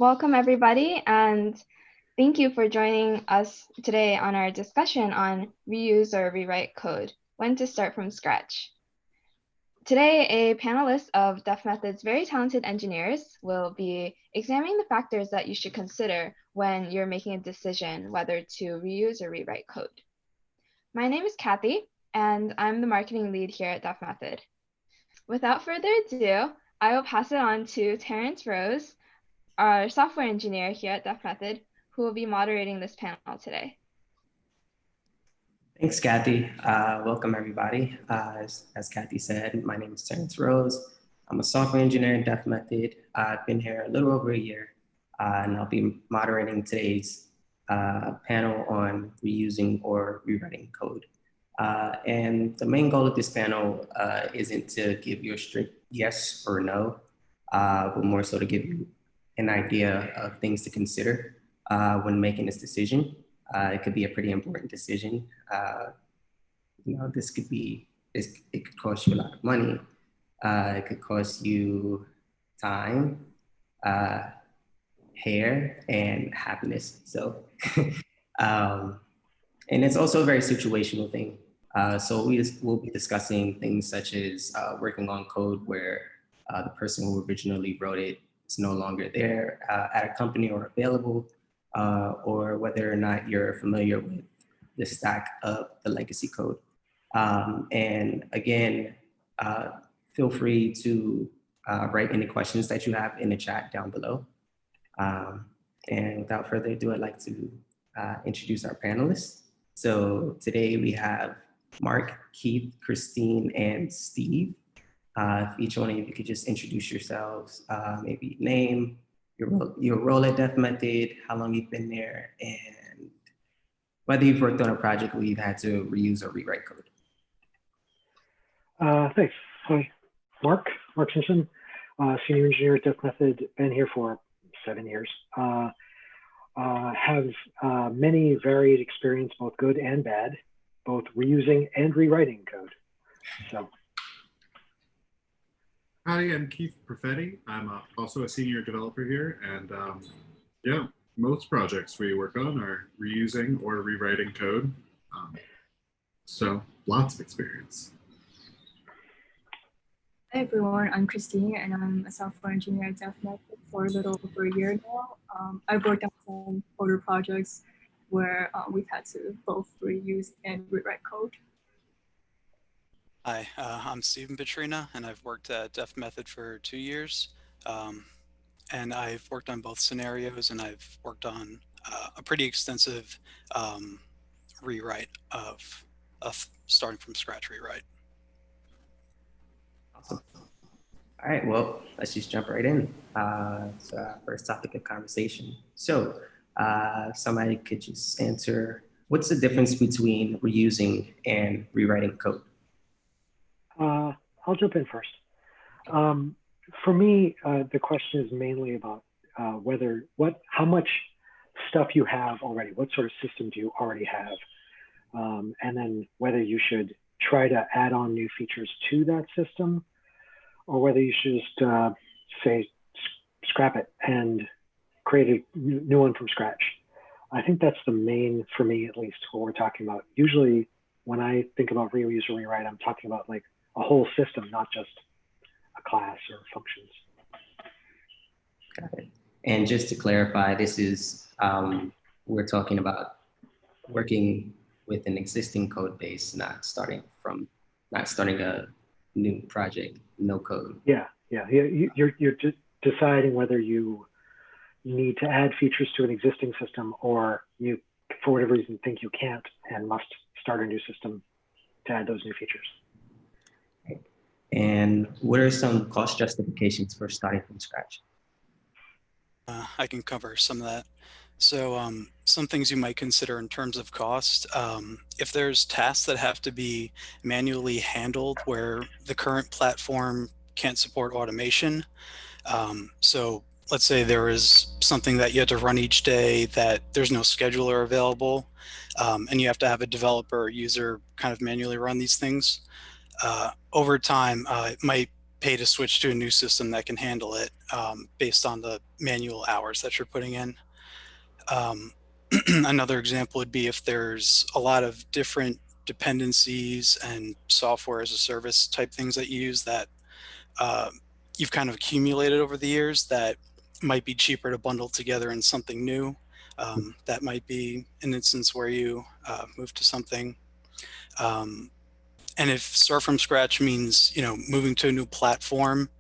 Welcome everybody, and thank you for joining us today on our discussion on reuse or rewrite code, when to start from scratch. Today, a panelist of Def Method's very talented engineers will be examining the factors that you should consider when you're making a decision whether to reuse or rewrite code. My name is Kathy, and I'm the marketing lead here at Def Method. Without further ado, I will pass it on to Terrence Rose, our software engineer here at Def Method, who will be moderating this panel today. Thanks, Kathy. Welcome, everybody. As Kathy said, my name is Terrence Rose. I'm a software engineer at Def Method. I've been here a little over a year, and I'll be moderating today's panel on reusing or rewriting code. And the main goal of this panel isn't to give you a strict yes or no, but more so to give you an idea of things to consider when making this decision. It could be a pretty important decision. It could cost you a lot of money. It could cost you time, hair, and happiness. So, and it's also a very situational thing. So we'll be discussing things such as working on code where the person who originally wrote it is no longer there at a company or available, or whether or not you're familiar with the stack of the legacy code. And again, feel free to write any questions that you have in the chat down below. And without further ado, I'd like to introduce our panelists. So today we have Mark, Keith, Christine, and Steve. If each one of you could just introduce yourselves, maybe name, your role at Def Method, how long you've been there, and whether you've worked on a project where you've had to reuse or rewrite code. Thanks. Hi, Mark Simpson, senior engineer at Def Method, been here for 7 years. Have many varied experience, both good and bad, both reusing and rewriting code. So. Hi, I'm Keith Perfetti. I'm also a senior developer here, and yeah, most projects we work on are reusing or rewriting code. So lots of experience. Hi everyone, I'm Christine, and I'm a software engineer at Def Method for a little over a year now. I've worked on some older projects where we've had to both reuse and rewrite code. Hi, I'm Steven Petrina, and I've worked at Def Method for 2 years. And I've worked on both scenarios, and I've worked on a pretty extensive rewrite of starting from scratch rewrite. Awesome. All right, well, let's just jump right in. So our first topic of conversation. So somebody could just answer, what's the difference between reusing and rewriting code? I'll jump in first. For me, the question is mainly about how much stuff you have already, what sort of system do you already have, and then whether you should try to add on new features to that system, or whether you should just say scrap it and create a new one from scratch. I think that's the main, for me at least, what we're talking about. Usually when I think about reuse or rewrite, I'm talking about like a whole system, not just a class or functions. Got it. And just to clarify, this is, we're talking about working with an existing code base, not starting a new project, no code. Yeah. You're just deciding whether you need to add features to an existing system, or you, for whatever reason, think you can't and must start a new system to add those new features. And what are some cost justifications for starting from scratch? I can cover some of that. So some things you might consider in terms of cost. If there's tasks that have to be manually handled where the current platform can't support automation. So let's say there is something that you have to run each day that there's no scheduler available, and you have to have a developer or user kind of manually run these things. Over time, it might pay to switch to a new system that can handle it based on the manual hours that you're putting in. Another example would be if there's a lot of different dependencies and software as a service type things that you use that you've kind of accumulated over the years that might be cheaper to bundle together in something new. That might be an instance where you move to something. And if start from scratch means, moving to a new platform,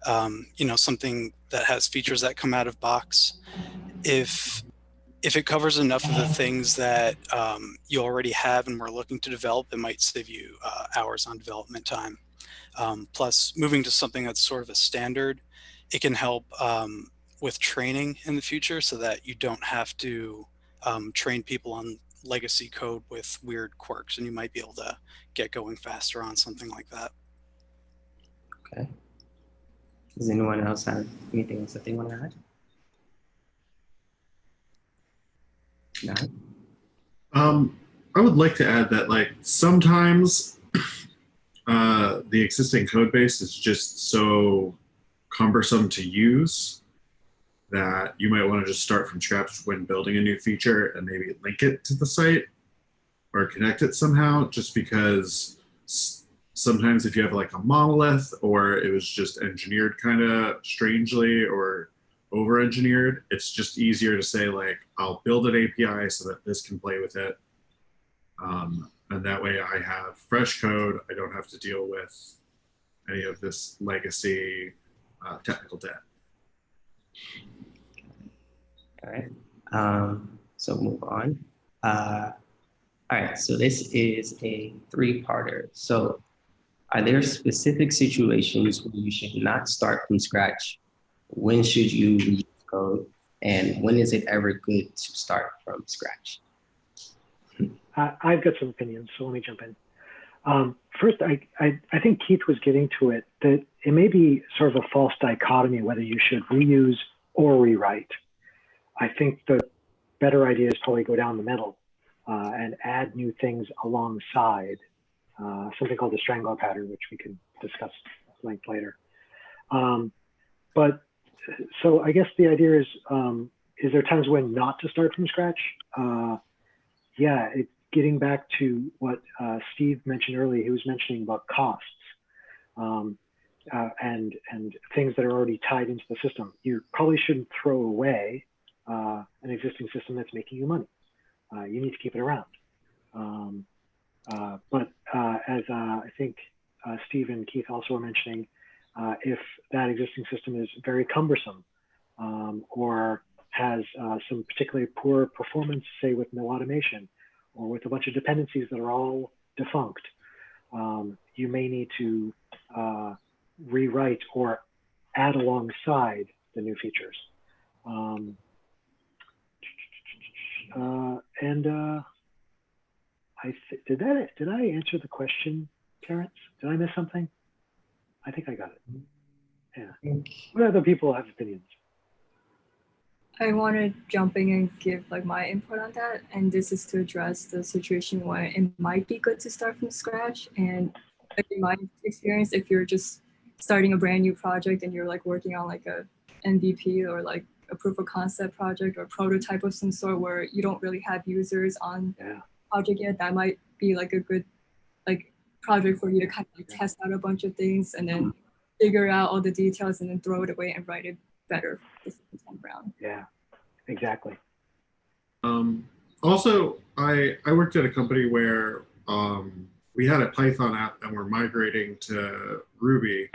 something that has features that come out of box, if it covers enough of the things that you already have and we're looking to develop, it might save you hours on development time. Plus, moving to something that's sort of a standard, it can help with training in the future so that you don't have to train people on legacy code with weird quirks, and you might be able to get going faster on something like that. Okay. Does anyone else have anything else that they want to add? No? I would like to add that, like, sometimes the existing code base is just so cumbersome to use that you might want to just start from scratch when building a new feature and maybe link it to the site or connect it somehow, just because sometimes if you have like a monolith or it was just engineered kind of strangely or over engineered, it's just easier to say, like, I'll build an API so that this can play with it. And that way I have fresh code. I don't have to deal with any of this legacy technical debt. All right, so move on. All right, so this is a three-parter. So are there specific situations where you should not start from scratch? When should you reuse code? And when is it ever good to start from scratch? I've got some opinions, so let me jump in. First, I think Keith was getting to it, that it may be sort of a false dichotomy whether you should reuse or rewrite. I think the better idea is probably go down the middle and add new things alongside, something called the Strangler Pattern, which we can discuss at length later. But so I guess the idea is there times when not to start from scratch? Yeah, getting back to what Steve mentioned earlier, he was mentioning about costs and things that are already tied into the system. You probably shouldn't throw away an existing system that's making you money. You need to keep it around. But as I think Steve and Keith also were mentioning, if that existing system is very cumbersome or has some particularly poor performance, say with no automation, or with a bunch of dependencies that are all defunct, you may need to rewrite or add alongside the new features. Did I answer the question, Terrence? Did I miss something? I think I got it. Yeah. What other people have opinions? I want to jump in and give like my input on that, and this is to address the situation where it might be good to start from scratch. And in my experience, if you're just starting a brand new project and you're like working on like a MVP or like a proof of concept project or prototype of some sort where you don't really have users on project yet, that might be like a good like project for you to kind of like test out a bunch of things and then figure out all the details and then throw it away and write it better this time around. Yeah, exactly. Also, I worked at a company where we had a Python app and we're migrating to Ruby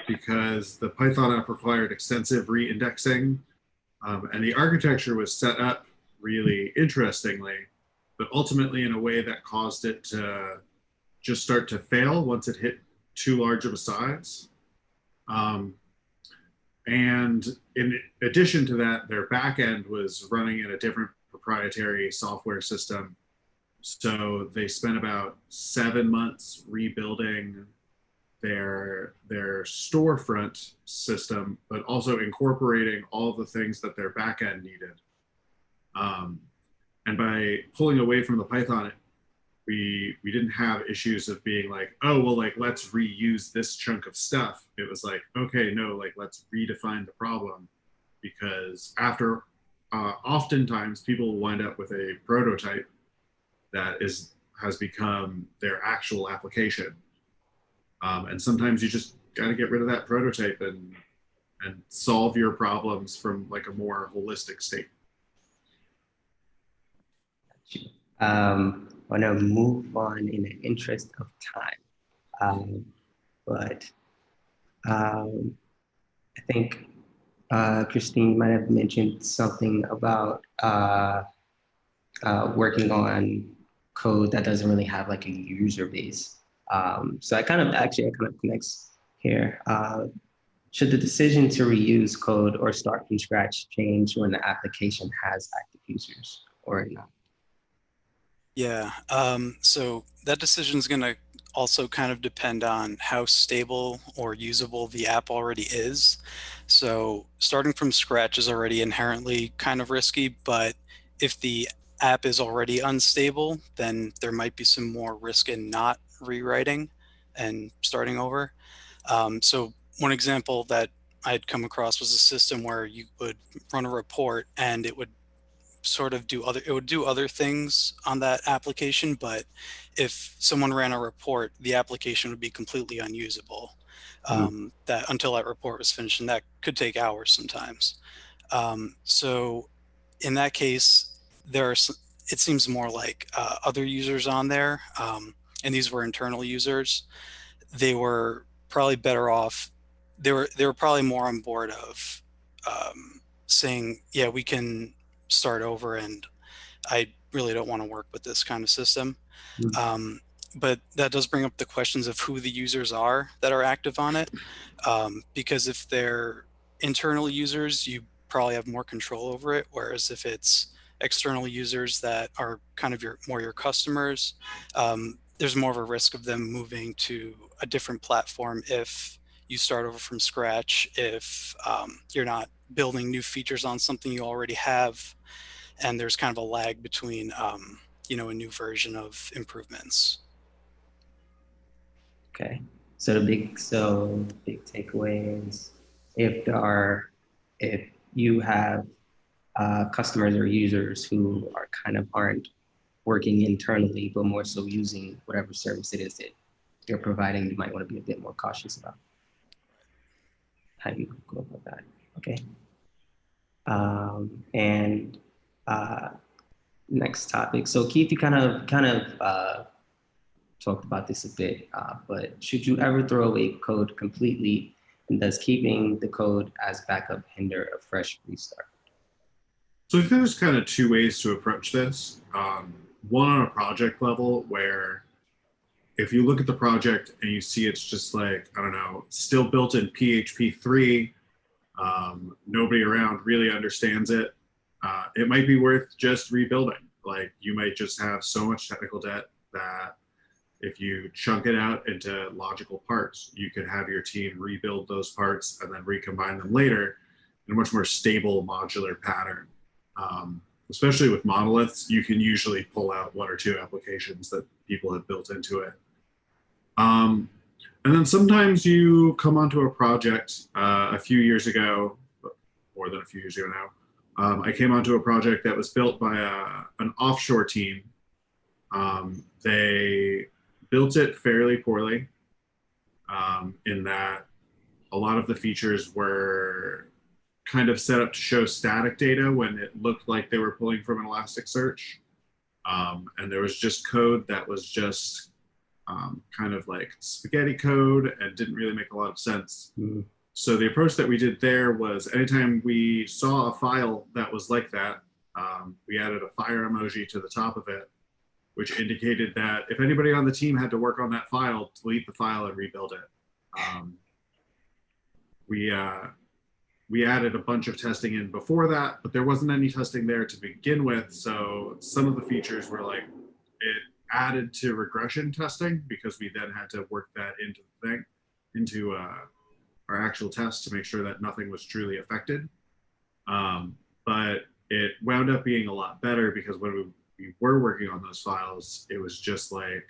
because the Python app required extensive re-indexing, and the architecture was set up really interestingly, but ultimately in a way that caused it to just start to fail once it hit too large of a size. And in addition to that, their backend was running in a different proprietary software system. So they spent about 7 months rebuilding their storefront system, but also incorporating all the things that their backend needed. And by pulling away from the Python we didn't have issues of being like, oh, well, like, let's reuse this chunk of stuff. It was like, okay, no, like, let's redefine the problem, because after oftentimes people wind up with a prototype that has become their actual application. And sometimes you just got to get rid of that prototype and solve your problems from like a more holistic state. I want to move on in the interest of time, but I think Christine might have mentioned something about working on code that doesn't really have like a user base. So it kind of connects here. Should the decision to reuse code or start from scratch change when the application has active users or not? Yeah, so that decision is going to also kind of depend on how stable or usable the app already is. So starting from scratch is already inherently kind of risky, but if the app is already unstable, then there might be some more risk in not rewriting and starting over. So one example that I'd come across was a system where you would run a report and it would sort of do other things on that application, but if someone ran a report, the application would be completely unusable. That until that report was finished, and that could take hours sometimes. So in that case, it seems more like other users on there, and these were internal users. They were probably better off. They were probably more on board of saying, yeah, we can start over, and I really don't want to work with this kind of system. But that does bring up the questions of who the users are that are active on it, because if they're internal users, you probably have more control over it, whereas if it's external users that are kind of your customers, there's more of a risk of them moving to a different platform if you start over from scratch, if you're not building new features on something you already have, and there's kind of a lag between a new version of improvements. Okay, so the big takeaway is if you have customers or users who aren't working internally, but more so using whatever service it is that they're providing, you might want to be a bit more cautious about how you go about that. Okay. And next topic. So Keith, you kind of talked about this a bit, but should you ever throw away code completely, and does keeping the code as backup hinder a fresh restart? So I think there's kind of two ways to approach this. One on a project level, where if you look at the project and you see it's just like, I don't know, still built in PHP 3, nobody around really understands it, it might be worth just rebuilding. Like, you might just have so much technical debt that if you chunk it out into logical parts, you could have your team rebuild those parts and then recombine them later in a much more stable modular pattern. Especially with monoliths, you can usually pull out one or two applications that people have built into it. And then sometimes you come onto a project. A few years ago, more than a few years ago now, I came onto a project that was built by an offshore team. They built it fairly poorly, in that a lot of the features were kind of set up to show static data when it looked like they were pulling from an Elasticsearch. And there was just code that was just kind of like spaghetti code and didn't really make a lot of sense. So the approach that we did there was, anytime we saw a file that was like that, we added a fire emoji to the top of it, which indicated that if anybody on the team had to work on that file, delete the file and rebuild it. We added a bunch of testing in before that, but there wasn't any testing there to begin with. So some of the features were like, it added to regression testing, because we then had to work that into our actual test to make sure that nothing was truly affected. But it wound up being a lot better, because when we were working on those files, it was just like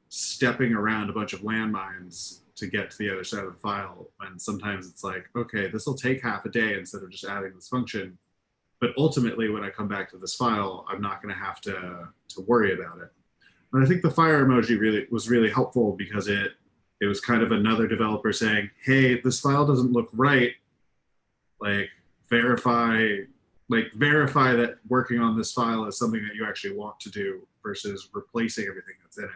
stepping around a bunch of landmines to get to the other side of the file. And sometimes it's like, okay, this will take half a day instead of just adding this function. But ultimately, when I come back to this file, I'm not going to have to worry about it. And I think the fire emoji was really helpful because it was kind of another developer saying, hey, this file doesn't look right. Like verify that working on this file is something that you actually want to do versus replacing everything that's in it.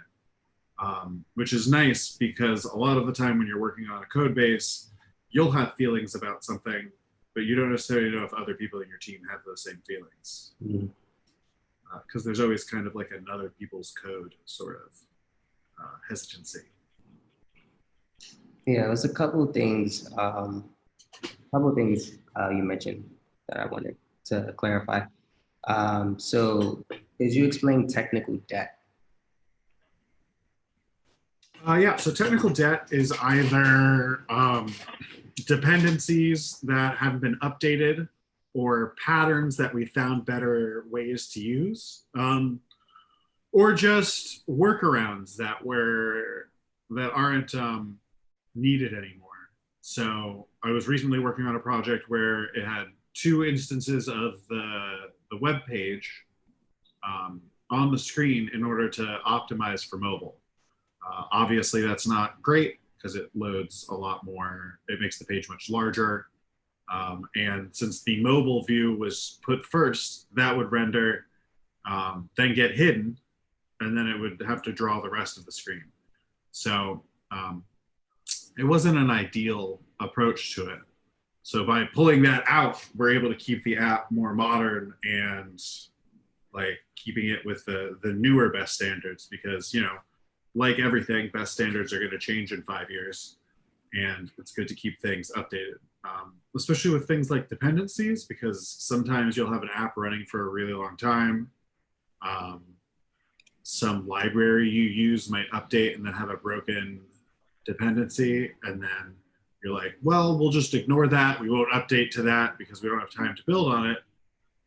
Which is nice because a lot of the time when you're working on a code base, you'll have feelings about something, but you don't necessarily know if other people in your team have those same feelings. Because there's always kind of like another people's code sort of hesitancy. Yeah, there's a couple of things you mentioned that I wanted to clarify. So did you explain technical debt? Yeah, so technical debt is either dependencies that haven't been updated or patterns that we found better ways to use, or just workarounds that aren't needed anymore. So I was recently working on a project where it had 2 instances of the web page on the screen in order to optimize for mobile. Obviously, that's not great because it loads a lot more. It makes the page much larger. And since the mobile view was put first, that would render, then get hidden, and then it would have to draw the rest of the screen. So it wasn't an ideal approach to it. So by pulling that out, we're able to keep the app more modern and like keeping it with the newer best standards because, like everything, best standards are going to change in 5 years, and it's good to keep things updated, especially with things like dependencies, because sometimes you'll have an app running for a really long time. Some library you use might update and then have a broken dependency, and then you're like, well, we'll just ignore that. We won't update to that because we don't have time to build on it.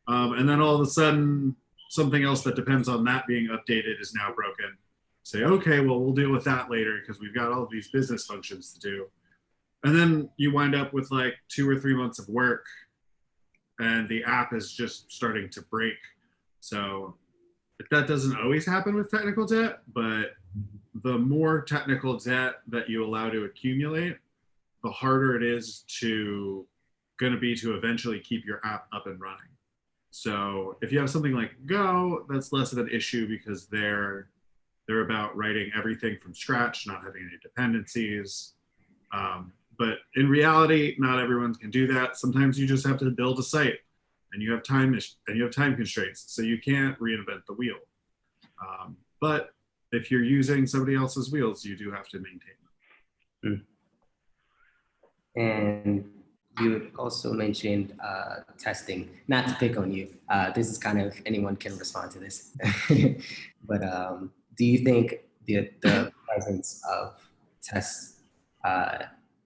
And then all of a sudden, something else that depends on that being updated is now broken. Say, okay, well, we'll deal with that later because we've got all of these business functions to do. And then you wind up with like 2 or 3 months of work and the app is just starting to break. So that doesn't always happen with technical debt, but the more technical debt that you allow to accumulate, the harder it is to eventually keep your app up and running. So if you have something like Go, that's less of an issue because they're about writing everything from scratch, not having any dependencies. But in reality, not everyone can do that. Sometimes you just have to build a site, and you have time constraints, so you can't reinvent the wheel. But if you're using somebody else's wheels, you do have to maintain them. And you also mentioned testing. Not to pick on you. This is kind of anyone can respond to this, but. Do you think the presence of tests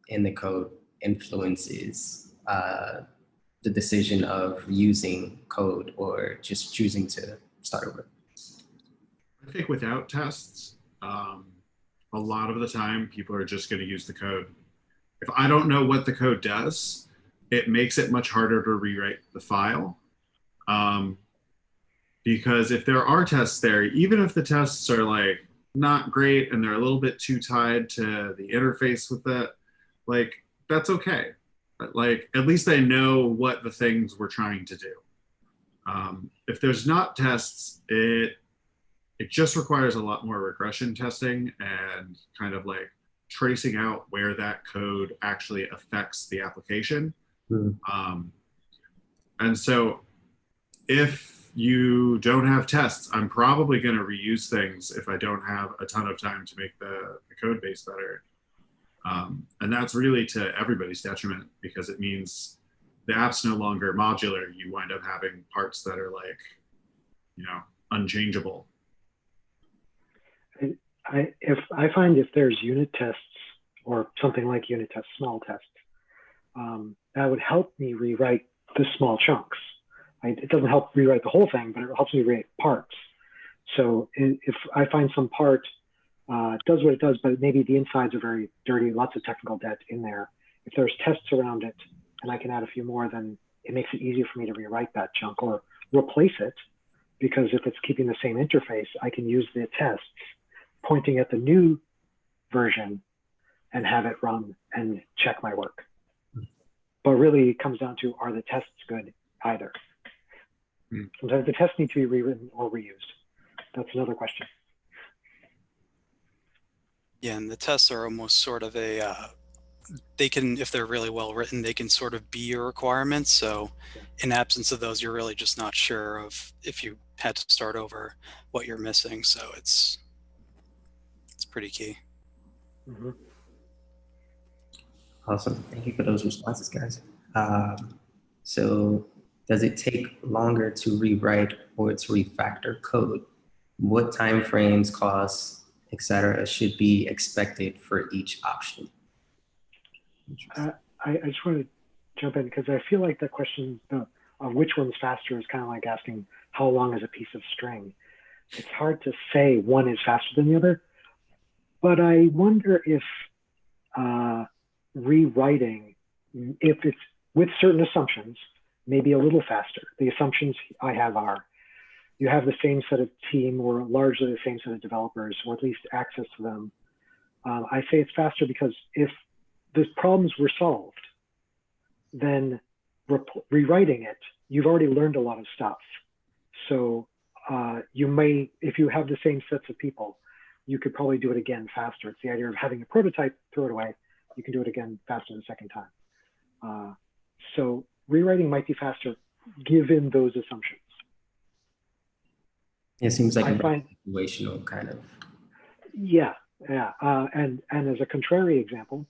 in the code influences the decision of using code or just choosing to start over? I think without tests, a lot of the time people are just going to use the code. If I don't know what the code does, it makes it much harder to rewrite the file. Because if there are tests there, even if the tests are like not great and they're a little bit too tied to the interface with it, like that's okay. But like at least I know what the things we're trying to do. If there's not tests, it just requires a lot more regression testing and kind of like tracing out where that code actually affects the application. And so if you don't have tests, I'm probably going to reuse things if I don't have a ton of time to make the code base better. And that's really to everybody's detriment because it means the app's no longer modular. You wind up having parts that are like, unchangeable. I find if there's unit tests or something like unit tests, small tests, that would help me rewrite the small chunks. It doesn't help rewrite the whole thing, but it helps me rewrite parts. So if I find some part does what it does, but maybe the insides are very dirty, lots of technical debt in there. If there's tests around it and I can add a few more, then it makes it easier for me to rewrite that chunk or replace it, because if it's keeping the same interface, I can use the tests pointing at the new version and have it run and check my work. But really it comes down to, are the tests good either? Sometimes the tests need to be rewritten or reused. That's another question. Yeah, and the tests are almost sort of a, they can, if they're really well written, they can sort of be your requirements. So in absence of those, you're really just not sure of, if you had to start over, what you're missing. So it's pretty key. Mm-hmm. Awesome. Thank you for those responses, guys. So does it take longer to rewrite or to refactor code? What timeframes, costs, etc., should be expected for each option? I just want to jump in because I feel like that question of which one's faster is kind of like asking how long is a piece of string. It's hard to say one is faster than the other, but I wonder if rewriting, if it's with certain assumptions, maybe a little faster. The assumptions I have are, you have the same set of team or largely the same set of developers, or at least access to them. I say it's faster because if the problems were solved, then rewriting it, you've already learned a lot of stuff. So you may, if you have the same sets of people, you could probably do it again faster. It's the idea of having a prototype, throw it away. You can do it again faster the second time. So rewriting might be faster given those assumptions. It seems like a situational kind of. Yeah. And as a contrary example,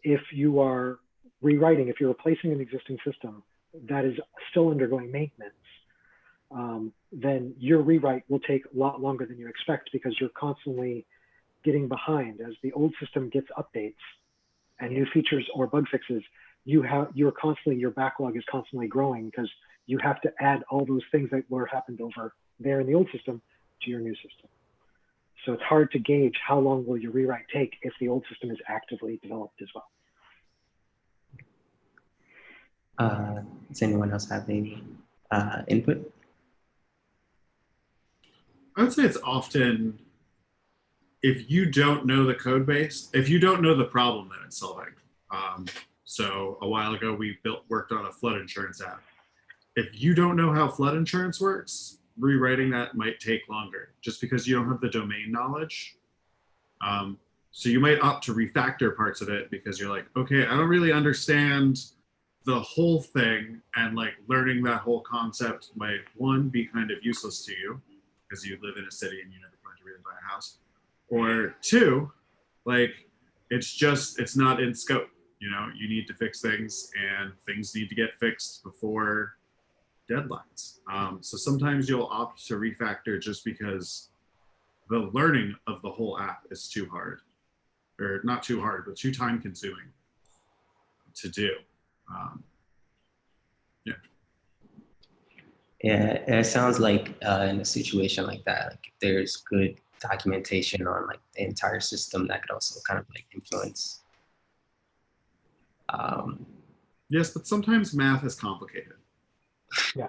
if you are rewriting, if you're replacing an existing system that is still undergoing maintenance, then your rewrite will take a lot longer than you expect because you're constantly getting behind as the old system gets updates and new features or bug fixes. Your backlog is constantly growing because you have to add all those things that were happened over there in the old system to your new system. So it's hard to gauge how long will your rewrite take if the old system is actively developed as well. Does anyone else have any input? I would say it's often, if you don't know the code base, if you don't know the problem that it's solving. So a while ago, we worked on a flood insurance app. If you don't know how flood insurance works, rewriting that might take longer just because you don't have the domain knowledge. So you might opt to refactor parts of it because you're like, okay, I don't really understand the whole thing, and like learning that whole concept might, one, be kind of useless to you because you live in a city and you never plan to really buy a house, or two, like it's not in scope. You know, you need to fix things and things need to get fixed before deadlines. So sometimes you'll opt to refactor just because the learning of the whole app is too hard, or not too hard, but too time consuming to do. Yeah, it sounds like in a situation like that, like if there's good documentation on like the entire system, that could also kind of like influence. Yes, but sometimes math is complicated. Yeah.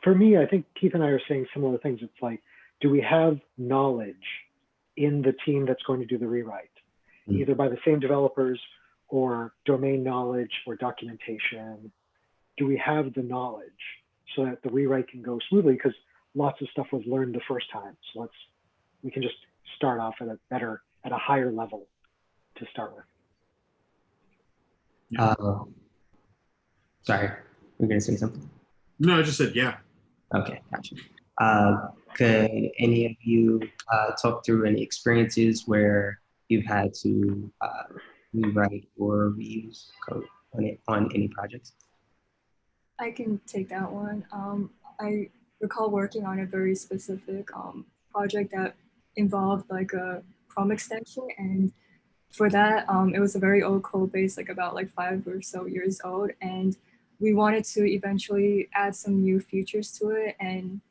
For me, I think Keith and I are saying similar things. It's like, do we have knowledge in the team that's going to do the rewrite, either by the same developers or domain knowledge or documentation? Do we have the knowledge so that the rewrite can go smoothly? Because lots of stuff was learned the first time. So we can just start off at a higher level to start with. Yeah. Sorry, we're gonna say something. No, I just said yeah. Okay, gotcha. Could any of you talk through any experiences where you've had to rewrite or reuse code on any projects? I can take that one. I recall working on a very specific project that involved like a Chrome extension, and for that, it was a very old code base, like about 5 or so years old. And we wanted to eventually add some new features to it, and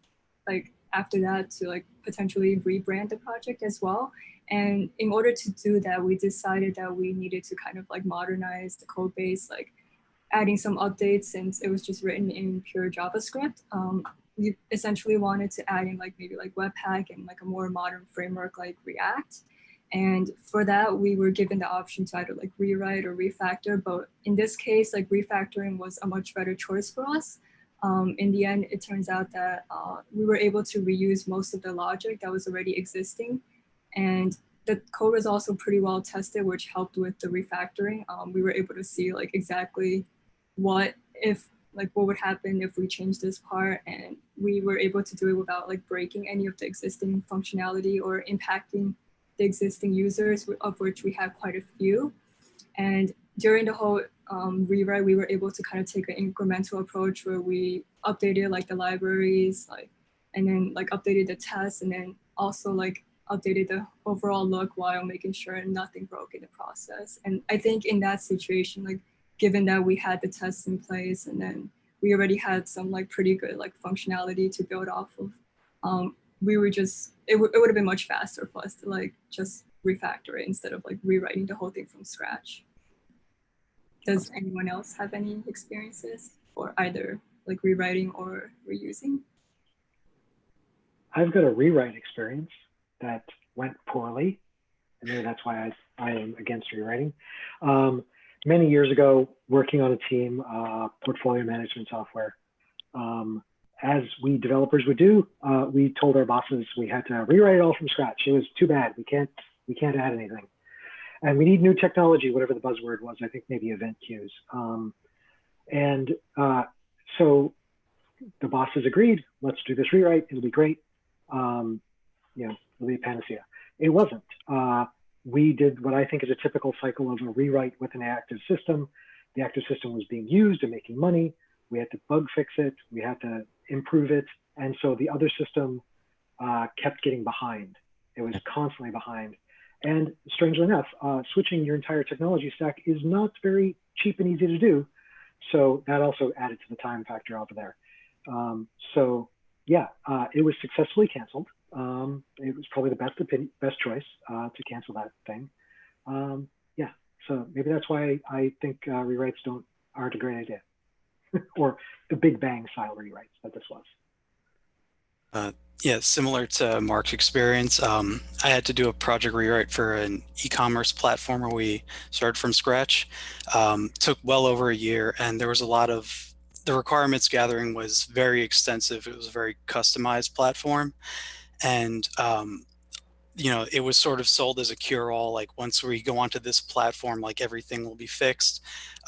like after that to like potentially rebrand the project as well. And in order to do that, we decided that we needed to kind of like modernize the code base, like adding some updates since it was just written in pure JavaScript. We essentially wanted to add in like maybe like Webpack and like a more modern framework like React. And for that, we were given the option to either like rewrite or refactor. But in this case, like refactoring was a much better choice for us. In the end, it turns out that we were able to reuse most of the logic that was already existing. And the code was also pretty well tested, which helped with the refactoring. We were able to see like exactly what would happen if we changed this part, and we were able to do it without like breaking any of the existing functionality or impacting the existing users, of which we had quite a few. And during the whole rewrite, we were able to kind of take an incremental approach where we updated like the libraries, and then like updated the tests, and then also like updated the overall look while making sure nothing broke in the process. And I think in that situation, like given that we had the tests in place and then we already had some like pretty good like functionality to build off of, we were just, it would have been much faster for us to like just refactor it instead of like rewriting the whole thing from scratch. Does anyone else have any experiences for either like rewriting or reusing? I've got a rewrite experience that went poorly. And maybe that's why I am against rewriting. Many years ago, working on a team, portfolio management software, as we developers would do, we told our bosses we had to rewrite it all from scratch. It was too bad. We can't add anything. And we need new technology, whatever the buzzword was, I think maybe event queues. So the bosses agreed, let's do this rewrite, it'll be great. It'll be a panacea. It wasn't. We did what I think is a typical cycle of a rewrite with an active system. The active system was being used and making money. We had to bug fix it. We had to improve it. And so the other system kept getting behind. It was constantly behind. And strangely enough, switching your entire technology stack is not very cheap and easy to do. So that also added to the time factor over there. It was successfully canceled. It was probably the best choice to cancel that thing. So maybe that's why I think rewrites aren't a great idea, or the Big Bang style rewrites that this was. Yeah, similar to Mark's experience, I had to do a project rewrite for an e-commerce platform where we started from scratch. Took well over a year, and there was a lot of, the requirements gathering was very extensive. It was a very customized platform. And, it was sort of sold as a cure-all, like once we go onto this platform, like everything will be fixed.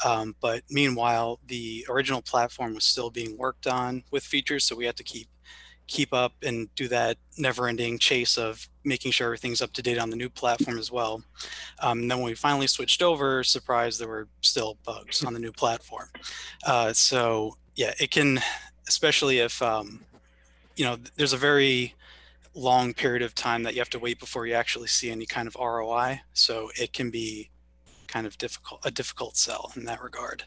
But meanwhile, the original platform was still being worked on with features, so we had to keep up and do that never-ending chase of making sure everything's up to date on the new platform as well. And then when we finally switched over, surprise, there were still bugs on the new platform. So yeah, it can, especially if there's a very long period of time that you have to wait before you actually see any kind of ROI. So it can be kind of a difficult sell in that regard.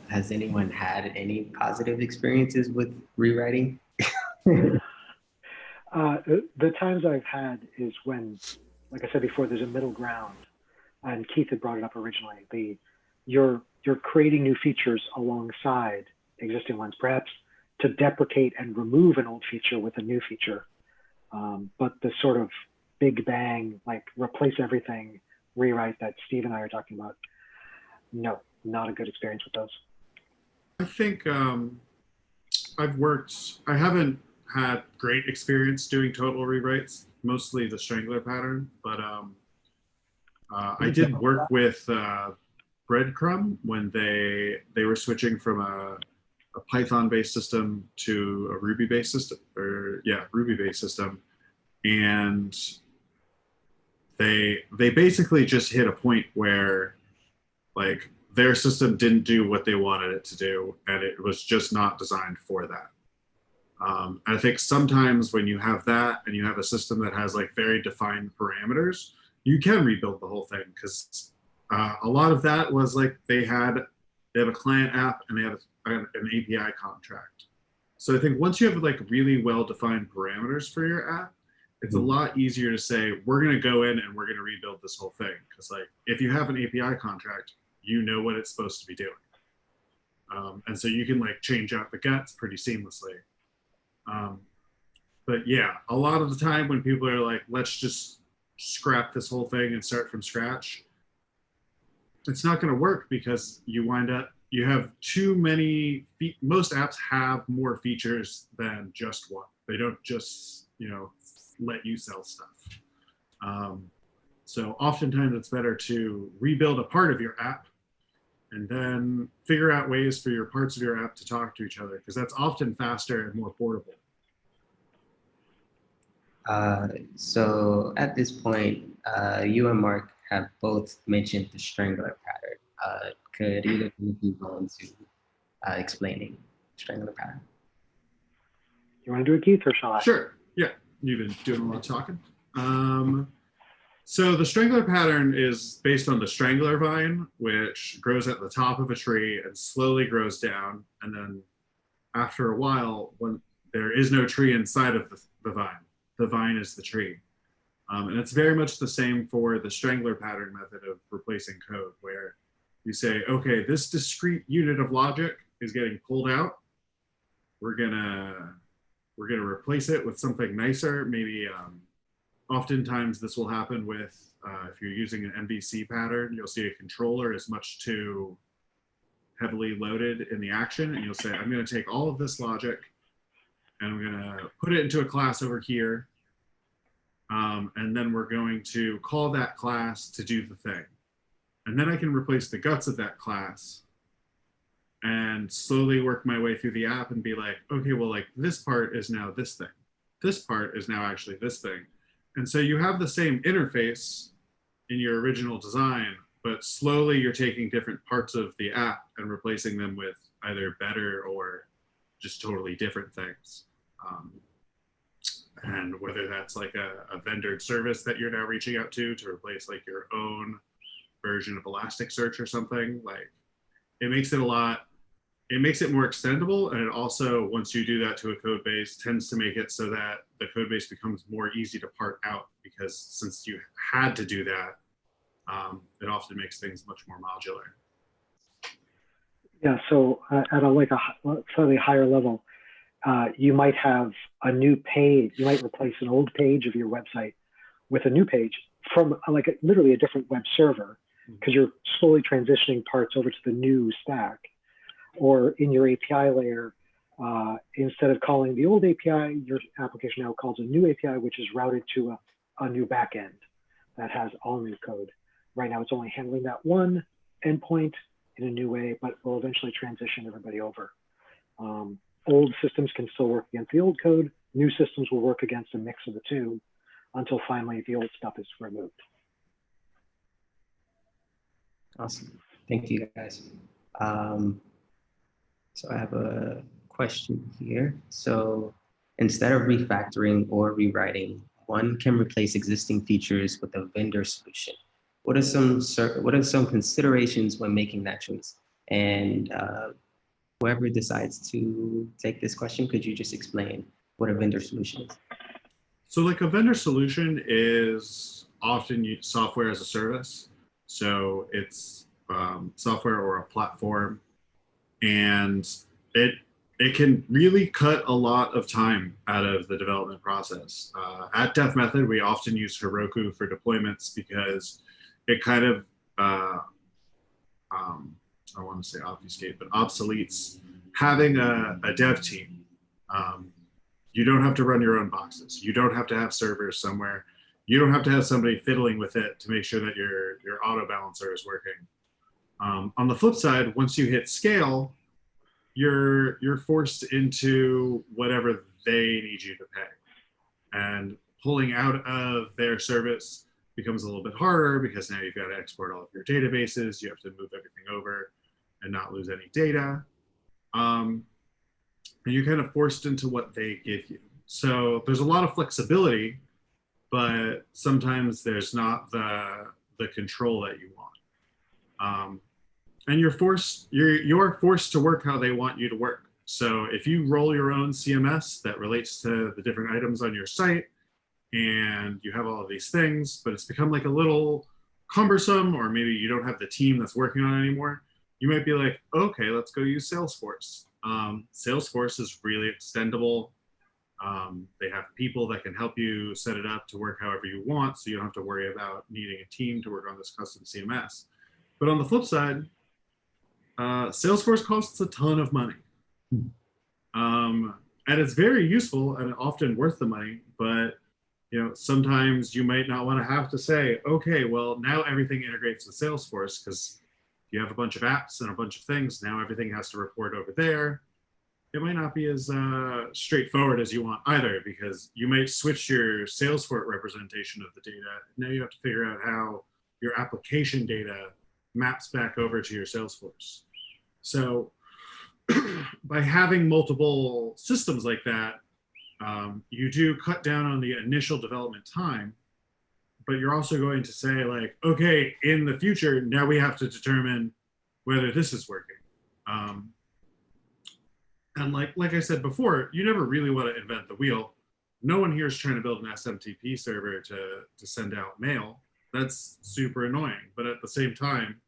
Has anyone had any positive experiences with rewriting? The times I've had is when, like I said before, there's a middle ground, and Keith had brought it up originally. You're creating new features alongside existing ones, perhaps to deprecate and remove an old feature with a new feature. But the sort of big bang, like replace everything, rewrite that Steve and I are talking about, no, not a good experience with those. I think I haven't had great experience doing total rewrites, mostly the Strangler Pattern, but I did work with Breadcrumb when they were switching from a Python-based system to a Ruby-based system, Ruby-based system, and they basically just hit a point where like their system didn't do what they wanted it to do, and it was just not designed for that. And I think sometimes when you have that and you have a system that has like very defined parameters, you can rebuild the whole thing, because a lot of that was like they had they have a client app, and they have an API contract. So I think once you have like really well-defined parameters for your app, it's a lot easier to say, we're going to go in and we're going to rebuild this whole thing. Because like, if you have an API contract, you know what it's supposed to be doing. And so you can like change out the guts pretty seamlessly. But yeah, a lot of the time when people are like, let's just scrap this whole thing and start from scratch, it's not going to work, because you have too many, most apps have more features than just one. They don't just, let you sell stuff. So oftentimes it's better to rebuild a part of your app and then figure out ways for your parts of your app to talk to each other, because that's often faster and more portable. So at this point, you and Mark have both mentioned the Strangler Pattern. Could either of you go into explaining Strangler Pattern? You want to do it, Keith, or shall I? Sure. Yeah, you've been doing a lot of talking. So the Strangler Pattern is based on the strangler vine, which grows at the top of a tree and slowly grows down. And then after a while, when there is no tree inside of the vine is the tree. And it's very much the same for the Strangler Pattern method of replacing code, where you say, okay, this discrete unit of logic is getting pulled out. We're gonna replace it with something nicer. Maybe oftentimes this will happen with, if you're using an MVC pattern, you'll see a controller is much too heavily loaded in the action, and you'll say, I'm gonna take all of this logic and I'm gonna put it into a class over here. And then we're going to call that class to do the thing. And then I can replace the guts of that class and slowly work my way through the app and be like, okay, well, like this part is now this thing. This part is now actually this thing. And so you have the same interface in your original design, but slowly you're taking different parts of the app and replacing them with either better or just totally different things. And whether that's like a vendored service that you're now reaching out to replace like your own version of Elasticsearch or something, like it makes it more extendable. And it also, once you do that to a code base, tends to make it so that the code base becomes more easy to part out, because since you had to do that, it often makes things much more modular. Yeah, so at a slightly higher level, you might have a new page. You might replace an old page of your website with a new page from literally a different web server, because you're slowly transitioning parts over to the new stack. Or in your API layer, instead of calling the old API, your application now calls a new API, which is routed to a new backend that has all new code. Right now, it's only handling that one endpoint in a new way, but will eventually transition everybody over. Old systems can still work against the old code. New systems will work against a mix of the two until finally the old stuff is removed. Awesome. Thank you, guys. So I have a question here. So instead of refactoring or rewriting, one can replace existing features with a vendor solution. What are some considerations when making that choice? And whoever decides to take this question, could you just explain what a vendor solution is? So like a vendor solution is often software as a service. So it's software or a platform, and it can really cut a lot of time out of the development process. At Dev Method, we often use Heroku for deployments because it kind of, I want to say obfuscate, but obsoletes having a dev team. You don't have to run your own boxes. You don't have to have servers somewhere. You don't have to have somebody fiddling with it to make sure that your auto balancer is working. On the flip side, once you hit scale, you're forced into whatever they need you to pay. And pulling out of their service becomes a little bit harder, because now you've got to export all of your databases. You have to move everything over and not lose any data. And you're kind of forced into what they give you. So there's a lot of flexibility, but sometimes there's not the control that you want. and you're forced to work how they want you to work. So if you roll your own CMS that relates to the different items on your site, and you have all of these things, but it's become like a little cumbersome, or maybe you don't have the team that's working on it anymore, you might be like, okay, let's go use Salesforce. Salesforce is really extendable. They have people that can help you set it up to work however you want, so you don't have to worry about needing a team to work on this custom CMS. But on the flip side, Salesforce costs a ton of money. And it's very useful and often worth the money, but sometimes you might not want to have to say, okay, well, now everything integrates with Salesforce, because you have a bunch of apps and a bunch of things. Now everything has to report over there. It might not be as straightforward as you want either, because you might switch your Salesforce representation of the data. Now you have to figure out how your application data maps back over to your Salesforce. So by having multiple systems like that, you do cut down on the initial development time, but you're also going to say, like, okay, in the future, now we have to determine whether this is working. And like I said before, you never really want to invent the wheel. No one here is trying to build an SMTP server to send out mail. That's super annoying. But at the same time,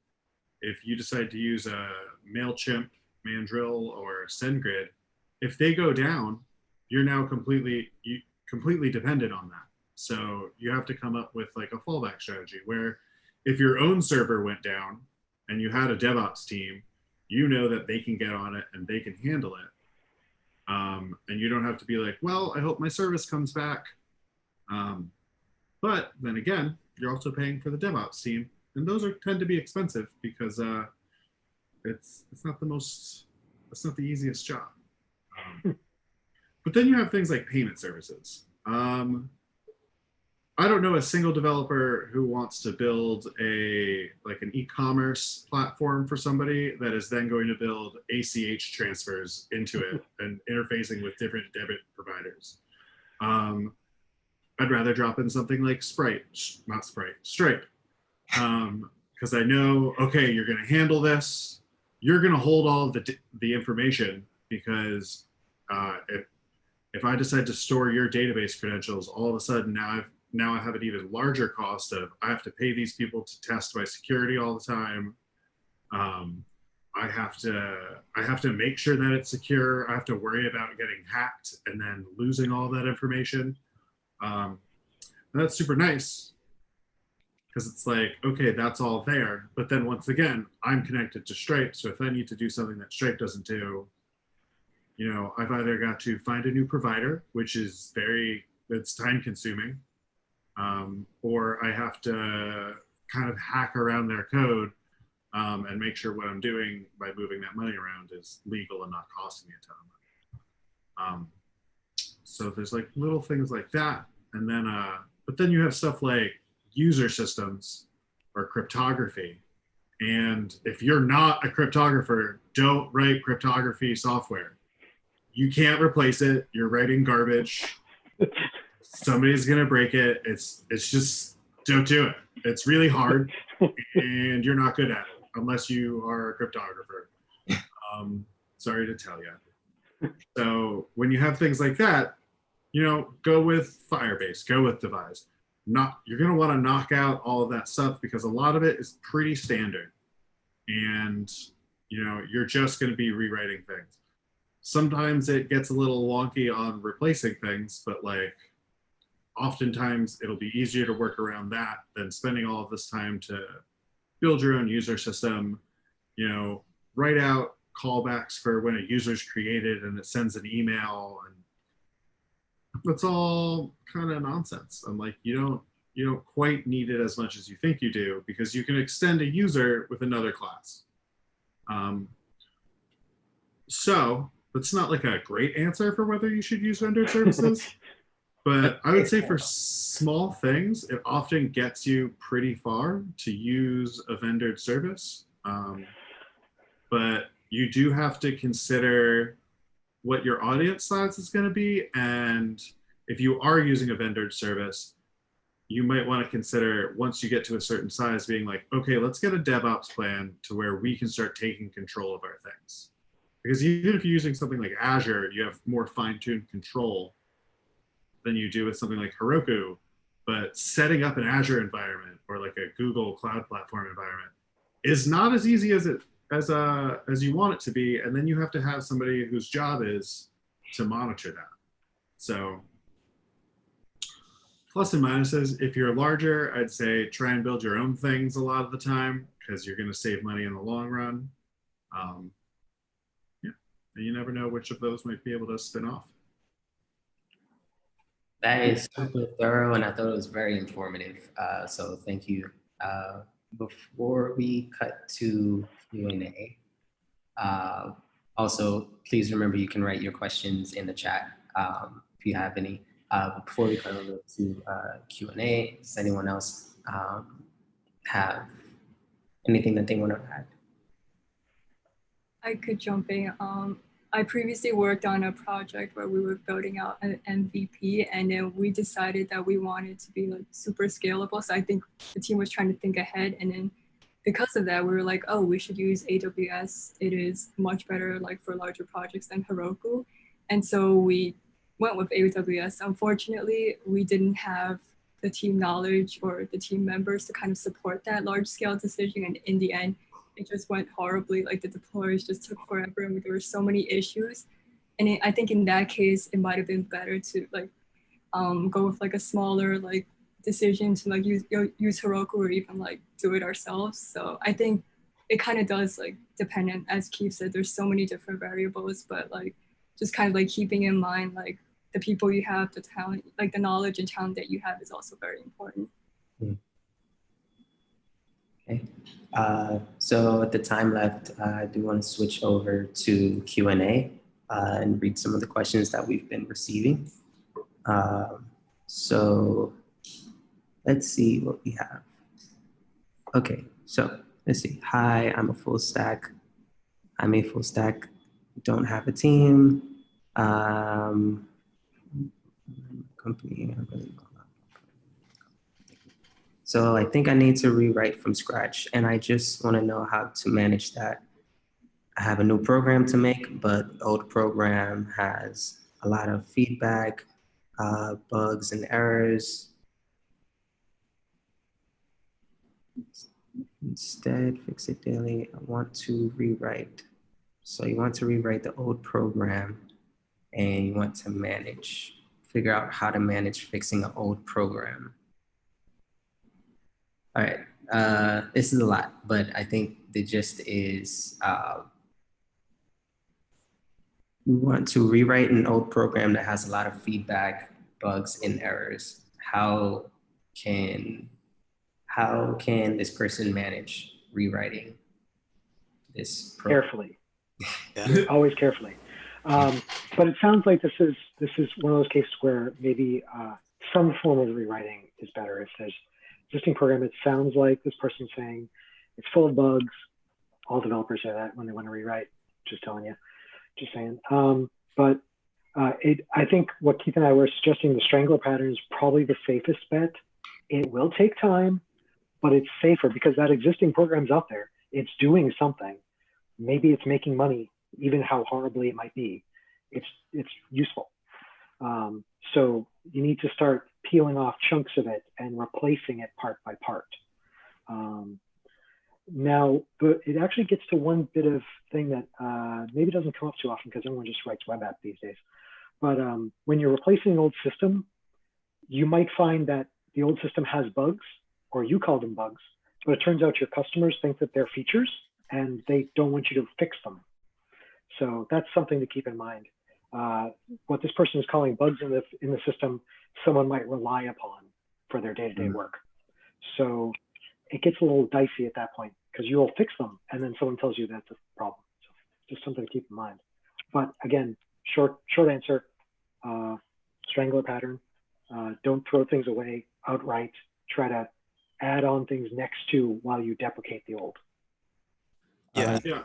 if you decide to use a MailChimp, Mandrill, or SendGrid, if they go down, you're now completely dependent on that. So you have to come up with like a fallback strategy where if your own server went down and you had a DevOps team, you know that they can get on it and they can handle it. And you don't have to be like, well, I hope my service comes back. But then again, you're also paying for the DevOps team, and those tend to be expensive because it's not the easiest job. But then you have things like payment services. I don't know a single developer who wants to build an e-commerce platform for somebody that is then going to build ACH transfers into it and interfacing with different debit providers. I'd rather drop in something like Stripe. Because I know, okay, you're going to handle this. You're going to hold all of the information, because if I decide to store your database credentials, all of a sudden now I have an even larger cost of I have to pay these people to test my security all the time. I have to make sure that it's secure. I have to worry about getting hacked and then losing all that information. And that's super nice, because it's like, okay, that's all there. But then once again, I'm connected to Stripe. So if I need to do something that Stripe doesn't do, I've either got to find a new provider, which is it's time consuming, or I have to kind of hack around their code and make sure what I'm doing by moving that money around is legal and not costing me a ton of money. So there's like little things like that. And then, but then you have stuff like user systems or cryptography. And if you're not a cryptographer, don't write cryptography software. You can't replace it. You're writing garbage. Somebody's gonna break it. It's just, don't do it. It's really hard, and you're not good at it unless you are a cryptographer. Sorry to tell you. So when you have things like that, go with Firebase, go with Devise. You're gonna want to knock out all of that stuff, because a lot of it is pretty standard, and you're just gonna be rewriting things. Sometimes it gets a little wonky on replacing things, but like oftentimes it'll be easier to work around that than spending all of this time to build your own user system, write out callbacks for when a user's created and it sends an email, and that's all kind of nonsense. And like, you don't quite need it as much as you think you do, because you can extend a user with another class. So that's not like a great answer for whether you should use vendor services. But I would say for small things, it often gets you pretty far to use a vendored service. But you do have to consider what your audience size is going to be. And if you are using a vendored service, you might want to consider, once you get to a certain size, being like, okay, let's get a DevOps plan to where we can start taking control of our things. Because even if you're using something like Azure, you have more fine-tuned control than you do with something like Heroku. But setting up an Azure environment or like a Google Cloud Platform environment is not as easy as you want it to be. And then you have to have somebody whose job is to monitor that. So plus and minuses, if you're larger, I'd say try and build your own things a lot of the time because you're going to save money in the long run. Yeah, and you never know which of those might be able to spin off. That is super thorough, and I thought it was very informative. So thank you. Before we cut to Q&A, also, please remember you can write your questions in the chat if you have any. Before we cut over to Q&A, does anyone else have anything that they want to add? I could jump in. I previously worked on a project where we were building out an MVP, and then we decided that we wanted to be like super scalable. So I think the team was trying to think ahead, and then because of that, we were like, oh, we should use AWS. It is much better like for larger projects than Heroku. And so we went with AWS. Unfortunately, we didn't have the team knowledge or the team members to kind of support that large scale decision. And in the end, it just went horribly. Like the deploys just took forever, and there were so many issues. And I think in that case, it might have been better to like go with like a smaller like decision to like use Heroku or even like do it ourselves. So I think it kind of does like depend on, as Keith said, there's so many different variables, but like just kind of like keeping in mind like the people you have, the talent, like the knowledge and talent that you have is also very important. Okay. So at the time left, I do want to switch over to Q&A and read some of the questions that we've been receiving. So let's see what we have. Okay, so let's see. Hi, I'm a full stack. I'm a full stack, don't have a team. Company. So I think I need to rewrite from scratch, and I just want to know how to manage that. I have a new program to make, but the old program has a lot of feedback, bugs and errors. Instead, fix it daily. I want to rewrite. So you want to rewrite the old program, and you want to figure out how to manage fixing an old program. All right, this is a lot, but I think the gist is we want to rewrite an old program that has a lot of feedback, bugs, and errors. How can this person manage rewriting this program? Carefully. Yeah. Always carefully. But it sounds like this is one of those cases where maybe some form of rewriting is better. If there's existing program, it sounds like this person's saying it's full of bugs. All developers say that when they want to rewrite. Just telling you, just saying. But I think what Keith and I were suggesting, the Strangler Pattern is probably the safest bet. It will take time, but it's safer because that existing program's out there. It's doing something. Maybe it's making money, even how horribly it might be. It's useful. So you need to start peeling off chunks of it and replacing it part by part. Now, it actually gets to one bit of thing that maybe doesn't come up too often because everyone just writes web apps these days. But when you're replacing an old system, you might find that the old system has bugs, or you call them bugs, but it turns out your customers think that they're features and they don't want you to fix them. So that's something to keep in mind. What this person is calling bugs in the system, someone might rely upon for their day-to-day work. So it gets a little dicey at that point because you'll fix them and then someone tells you that's a problem. So just something to keep in mind. But again, short answer, Strangler Pattern. Don't throw things away outright. Try to add on things next to while you deprecate the old. Yeah. Yeah.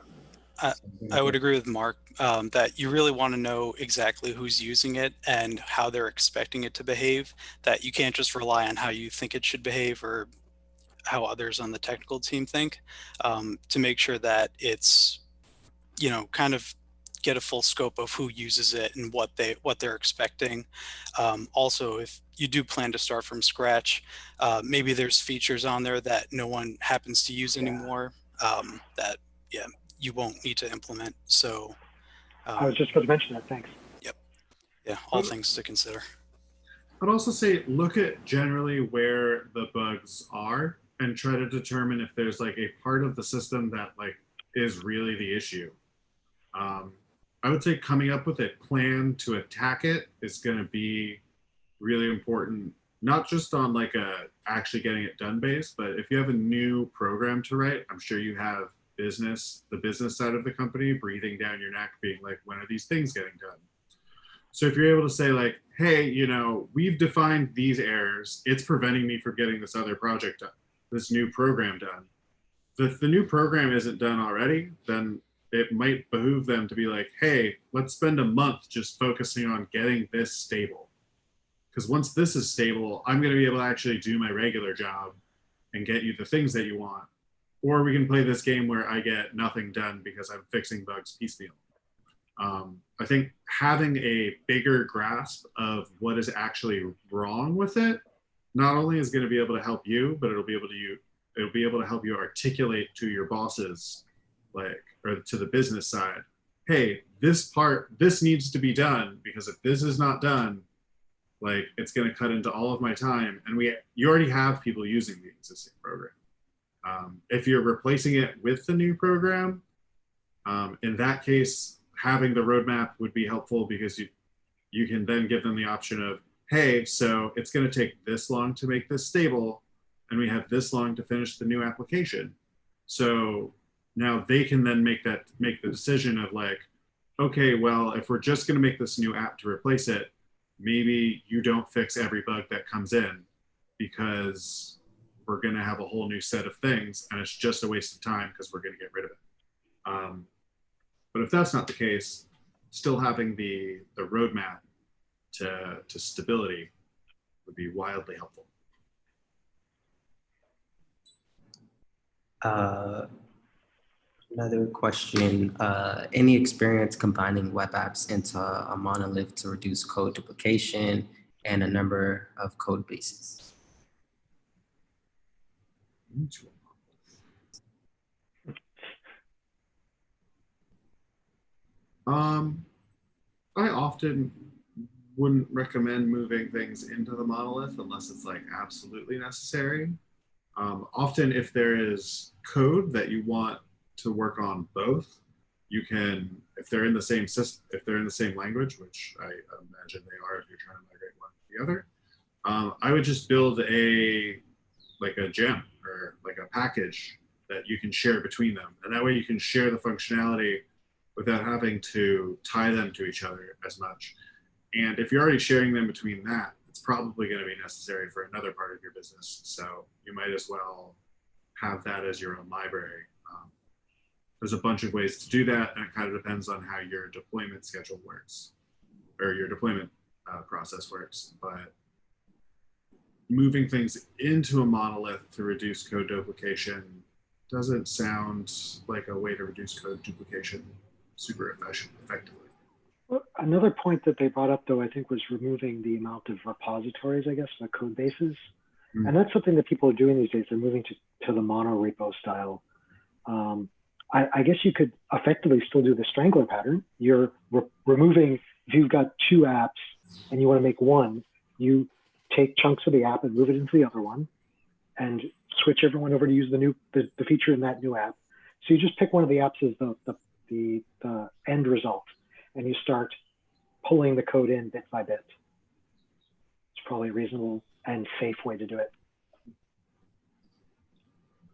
I would agree with Mark that you really want to know exactly who's using it and how they're expecting it to behave, that you can't just rely on how you think it should behave or how others on the technical team think, to make sure that it's, kind of get a full scope of who uses it and what they're expecting. Also, if you do plan to start from scratch, maybe there's features on there that no one happens to use anymore, that you won't need to implement. So I was just going to mention that. Thanks. Yep. Yeah, all things to consider. I'd also say look at generally where the bugs are and try to determine if there's like a part of the system that like is really the issue. I would say coming up with a plan to attack it is going to be really important, not just on like a actually getting it done base, but if you have a new program to write, I'm sure you have the business side of the company breathing down your neck, being like, when are these things getting done? So if you're able to say like, hey, we've defined these errors, it's preventing me from getting this other project done, this new program done. If the new program isn't done already, then it might behoove them to be like, hey, let's spend a month just focusing on getting this stable. Because once this is stable, I'm going to be able to actually do my regular job and get you the things that you want. Or we can play this game where I get nothing done because I'm fixing bugs piecemeal. I think having a bigger grasp of what is actually wrong with it not only is going to be able to help you, but it'll be able to help you articulate to your bosses, or to the business side, hey, this needs to be done, because if this is not done, it's going to cut into all of my time. And you already have people using the existing program. If you're replacing it with the new program, in that case, having the roadmap would be helpful, because you can then give them the option of, hey, so it's going to take this long to make this stable, and we have this long to finish the new application. So now they can then make the decision of like, okay, well, if we're just going to make this new app to replace it, maybe you don't fix every bug that comes in, because we're going to have a whole new set of things, and it's just a waste of time because we're going to get rid of it. But if that's not the case, still having the roadmap to stability would be wildly helpful. Another question, any experience combining web apps into a monolith to reduce code duplication and a number of code bases? I often wouldn't recommend moving things into the monolith unless it's like absolutely necessary. Often if there is code that you want to work on both, you can, if they're in the same system, if they're in the same language, which I imagine they are if you're trying to migrate one to the other, I would just build a gem or like a package that you can share between them. And that way you can share the functionality without having to tie them to each other as much. And if you're already sharing them between that, it's probably going to be necessary for another part of your business. So you might as well have that as your own library. There's a bunch of ways to do that, and it kind of depends on how your deployment schedule works, or your deployment process works. But moving things into a monolith to reduce code duplication doesn't sound like a way to reduce code duplication super effectively. Well, another point that they brought up, though, I think, was removing the amount of repositories, I guess, the code bases. And that's something that people are doing these days. They're moving to the mono repo style. I guess you could effectively still do the Strangler pattern. You're removing, if you've got two apps and you want to make one, you take chunks of the app and move it into the other one and switch everyone over to use the feature in that new app. So you just pick one of the apps as the end result, and you start pulling the code in bit by bit. It's probably a reasonable and safe way to do it.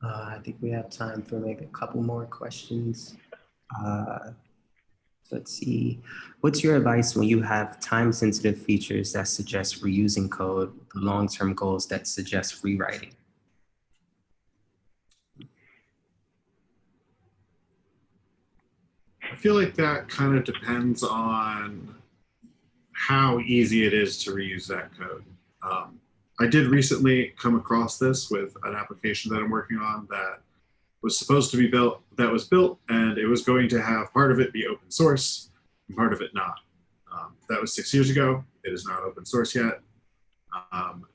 I think we have time for maybe a couple more questions. Let's see. What's your advice when you have time-sensitive features that suggest reusing code, but long-term goals that suggest rewriting? I feel like that kind of depends on how easy it is to reuse that code. I did recently come across this with an application that I'm working on that was supposed to be built, and it was going to have part of it be open source and part of it not. That was 6 years ago. It is not open source yet.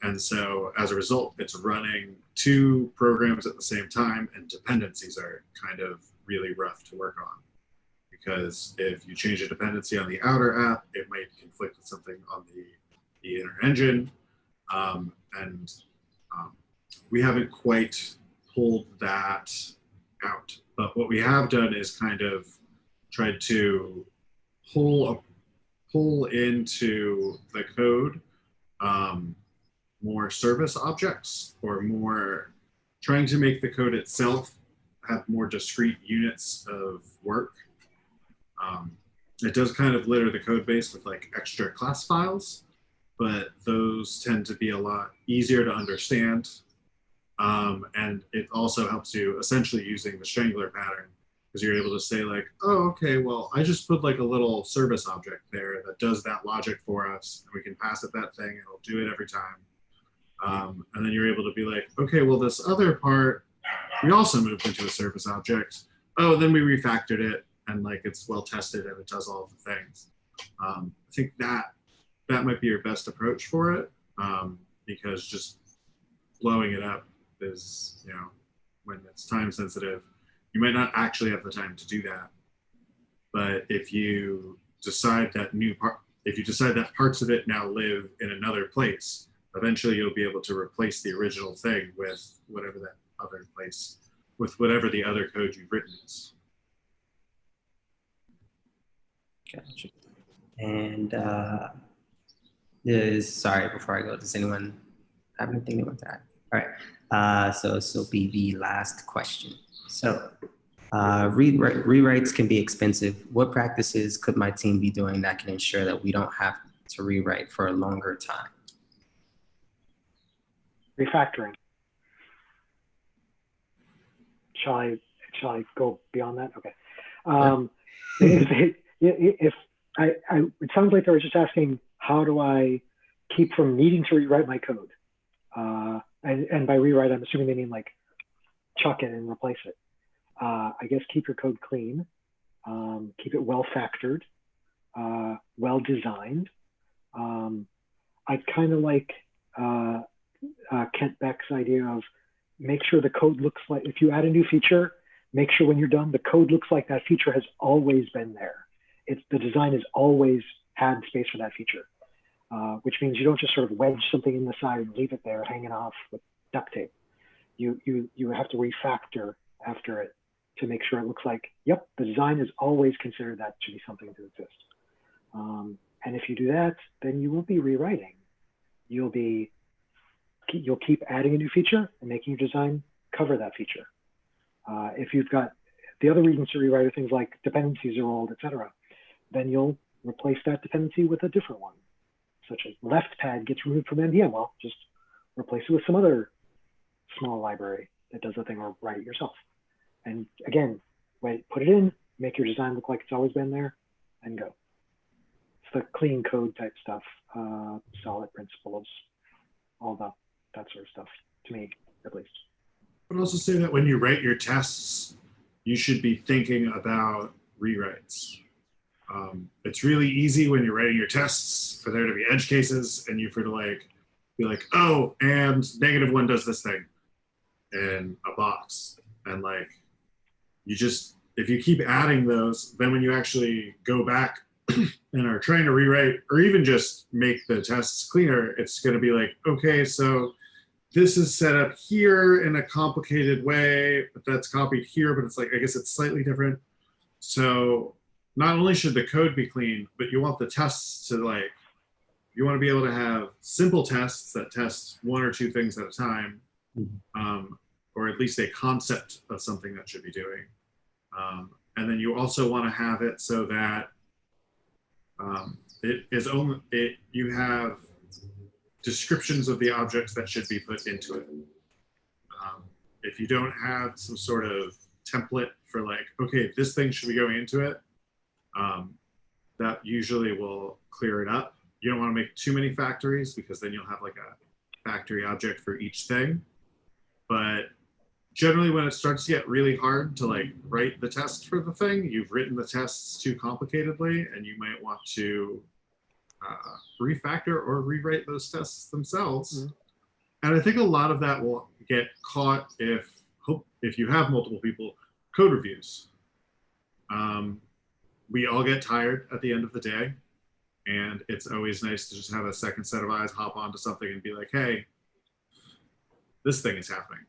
And so as a result, it's running 2 programs at the same time, and dependencies are kind of really rough to work on. Because if you change a dependency on the outer app, it might conflict with something on the inner engine. We haven't quite pulled that out. But what we have done is kind of tried to pull into the code more service objects, or more trying to make the code itself have more discrete units of work. It does kind of litter the code base with like extra class files, but those tend to be a lot easier to understand. And it also helps you essentially using the Strangler pattern, because you're able to say like, oh, okay, well, I just put like a little service object there that does that logic for us, and we can pass it that thing, and it'll do it every time. And then you're able to be like, okay, well, this other part, we also moved into a service object. Oh, then we refactored it, and like it's well tested and it does all of the things. I think that might be your best approach for it, because just blowing it up is, you know, when it's time sensitive, you might not actually have the time to do that. But if you decide that parts of it now live in another place, eventually you'll be able to replace the original thing with whatever that other place, with whatever the other code you've written is. Gotcha. And sorry, before I go, does anyone have anything they want to add? All right, so this will be the last question. So rewrites can be expensive. What practices could my team be doing that can ensure that we don't have to rewrite for a longer time? Refactoring. Shall I go beyond that? Okay. It sounds like they were just asking, how do I keep from needing to rewrite my code? And by rewrite, I'm assuming they mean like chuck it and replace it. I guess keep your code clean, keep it well factored, well designed. I kind of like Kent Beck's idea of make sure the code looks like, if you add a new feature, make sure when you're done, the code looks like that feature has always been there. The design has always had space for that feature, which means you don't just sort of wedge something in the side and leave it there hanging off with duct tape. You have to refactor after it to make sure it looks like, yep, the design is always considered that to be something to exist. And if you do that, then you won't be rewriting. You'll keep adding a new feature and making your design cover that feature. If you've got the other reasons to rewrite are things like dependencies are old, etc., then you'll replace that dependency with a different one, such as left pad gets removed from NPM. Well, just replace it with some other small library that does the thing, or write it yourself. And again, put it in, make your design look like it's always been there, and go. It's the clean code type stuff, solid principles, all that sort of stuff, to me, at least. I would also say that when you write your tests, you should be thinking about rewrites. It's really easy when you're writing your tests for there to be edge cases, and you be like, oh, and -1 does this thing in a box. And like, if you keep adding those, then when you actually go back and are trying to rewrite, or even just make the tests cleaner, it's going to be like, okay, so this is set up here in a complicated way, but that's copied here, but it's like, I guess it's slightly different. So not only should the code be clean, but you want the tests to you want to be able to have simple tests that test 1 or 2 things at a time, or at least a concept of something that should be doing. And then you also want to have it so that you have descriptions of the objects that should be put into it. If you don't have some sort of template for like, okay, this thing should be going into it, that usually will clear it up. You don't want to make too many factories because then you'll have like a factory object for each thing. But generally when it starts to get really hard to like write the test for the thing, you've written the tests too complicatedly and you might want to refactor or rewrite those tests themselves. Mm-hmm. And I think a lot of that will get caught if you have multiple people, code reviews. We all get tired at the end of the day, and it's always nice to just have a second set of eyes hop onto something and be like, hey, this thing is happening.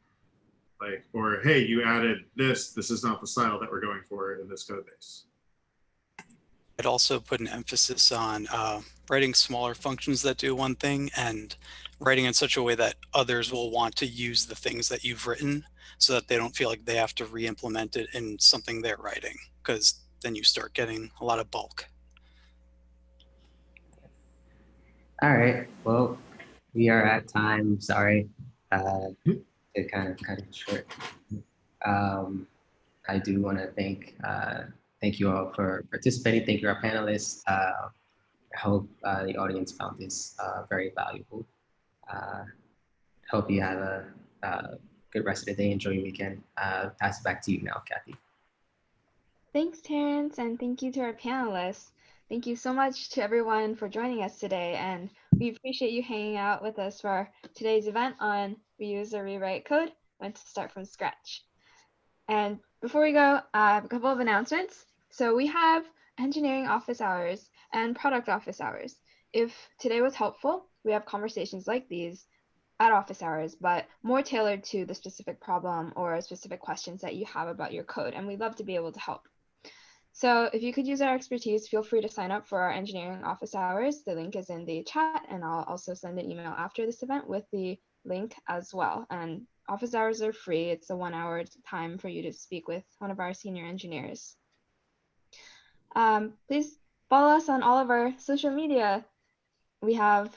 Like, or hey, you added this is not the style that we're going for in this code base. I'd also put an emphasis on writing smaller functions that do one thing and writing in such a way that others will want to use the things that you've written so that they don't feel like they have to re-implement it in something they're writing, because then you start getting a lot of bulk. All right, well, we are at time, sorry, to kind of cut it short. I do want to thank you all for participating. Thank you, our panelists. I hope the audience found this very valuable. Hope you have a good rest of the day. Enjoy your weekend. Pass it back to you now, Kathy. Thanks, Terrence, and thank you to our panelists. Thank you so much to everyone for joining us today, and we appreciate you hanging out with us for today's event on reuse or rewrite code, when to start from scratch. And before we go, I have a couple of announcements. So we have engineering office hours and product office hours. If today was helpful, we have conversations like these at office hours, but more tailored to the specific problem or specific questions that you have about your code, and we'd love to be able to help. So if you could use our expertise, feel free to sign up for our engineering office hours. The link is in the chat, and I'll also send an email after this event with the link as well. And office hours are free. It's a 1 hour time for you to speak with one of our senior engineers. Please follow us on all of our social media. We have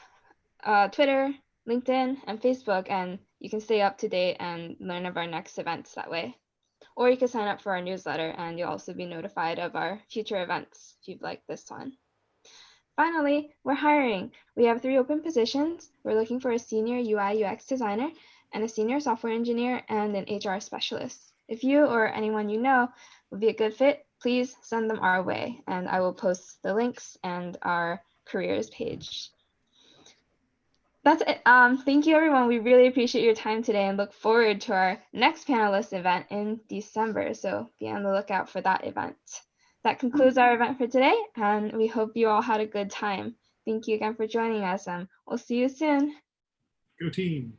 Twitter, LinkedIn, and Facebook, and you can stay up to date and learn of our next events that way. Or you can sign up for our newsletter, and you'll also be notified of our future events if you'd like this one. Finally, we're hiring. We have 3 open positions. We're looking for a senior UI UX designer and a senior software engineer and an HR specialist. If you or anyone you know would be a good fit, please send them our way, and I will post the links and our careers page. That's it. Thank you, everyone. We really appreciate your time today and look forward to our next panelist event in December. So be on the lookout for that event. That concludes our event for today, and we hope you all had a good time. Thank you again for joining us, and we'll see you soon. Go team.